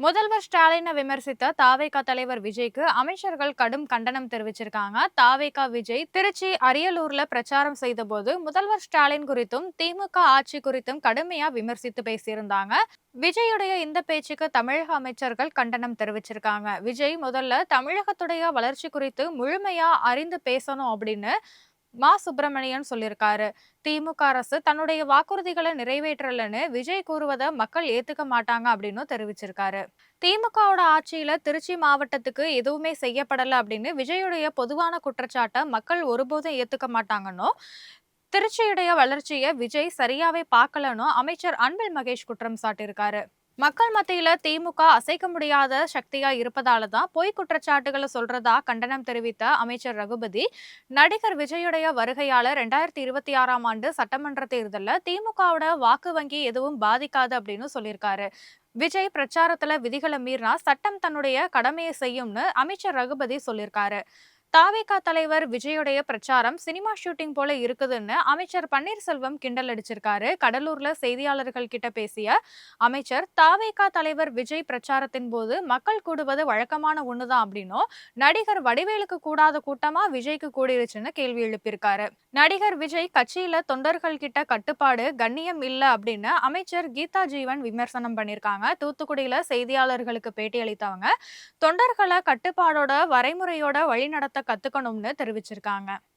முதல்வர் ஸ்டாலினை விமர்சித்த தாவேகா தலைவர் விஜய்க்கு அமைச்சர்கள் கடும் கண்டனம் தெரிவிச்சிருக்காங்க. தாவேகா விஜய் திருச்சி, அரியலூர்ல பிரச்சாரம் செய்தபோது முதல்வர் ஸ்டாலின் குறித்தும் திமுக ஆட்சி குறித்தும் கடுமையா விமர்சித்து பேசியிருந்தாங்க. விஜயுடைய இந்த பேச்சுக்கு தமிழக அமைச்சர்கள் கண்டனம் தெரிவிச்சிருக்காங்க. விஜய் முதல்ல தமிழகத்துடைய வளர்ச்சி குறித்து முழுமையா அறிந்து பேசணும் அப்படின்னு சுப்பிரமணியன் சொல்லியிருக்காரு. திமுக அரசு தன்னுடைய வாக்குறுதிகளை நிறைவேற்றலன்னு விஜய் கூறுவதை மக்கள் ஏத்துக்க மாட்டாங்க அப்படின்னு தெரிவிச்சிருக்காரு. திமுகவோட ஆட்சியில திருச்சி மாவட்டத்துக்கு எதுவுமே செய்யப்படல அப்படின்னு விஜயுடைய பொதுவான குற்றச்சாட்டை மக்கள் ஒருபோதும் ஏத்துக்க மாட்டாங்கன்னு, திருச்சியுடைய வளர்ச்சியை விஜய் சரியாவே பார்க்கலன்னு அமைச்சர் அன்பில் மகேஷ் குற்றம் சாட்டியிருக்காரு. மக்கள் மத்தியில திமுக அசைக்க முடியாத சக்தியா இருப்பதால தான் பொய் குற்றச்சாட்டுகளை சொல்றதா கண்டனம் தெரிவித்த அமைச்சர் ரகுபதி, நடிகர் விஜயுடைய வருகையால 2026ஆம் ஆண்டு சட்டமன்ற தேர்தல்ல திமுகவோட வாக்கு வங்கி எதுவும் பாதிக்காது அப்படின்னு சொல்லியிருக்காரு. விஜய் பிரச்சாரத்துல விதிகளை மீறினா சட்டம் தன்னுடைய கடமையை செய்யும்னு அமைச்சர் ரகுபதி சொல்லியிருக்காரு. தாவேகா தலைவர் விஜயுடைய பிரச்சாரம் சினிமா ஷூட்டிங் போல இருக்குதுன்னு அமைச்சர் பன்னீர்செல்வம் கிண்டல் அடிச்சிருக்காரு. கடலூர்ல செய்தியாளர்கள் கிட்ட பேசிய அமைச்சர், தாவேகா தலைவர் விஜய் பிரச்சாரத்தின் போது மக்கள் கூடுவது வழக்கமான ஒண்ணுதான் அப்படின்னும், நடிகர் வடிவேலுக்கு கூடாத கூட்டமா விஜய்க்கு கூடிருச்சுன்னு கேள்வி எழுப்பியிருக்காரு. நடிகர் விஜய் கட்சியில தொண்டர்கள் கிட்ட கட்டுப்பாடு, கண்ணியம் இல்ல அப்படின்னு அமைச்சர் கீதா ஜீவன் விமர்சனம் பண்ணியிருக்காங்க. தூத்துக்குடியில செய்தியாளர்களுக்கு பேட்டி அளித்தவங்க, தொண்டர்களை கட்டுப்பாடோட வரைமுறையோட வழிநடத்த கத்துக்கணும்னு தெரிவிச்சிருக்காங்க.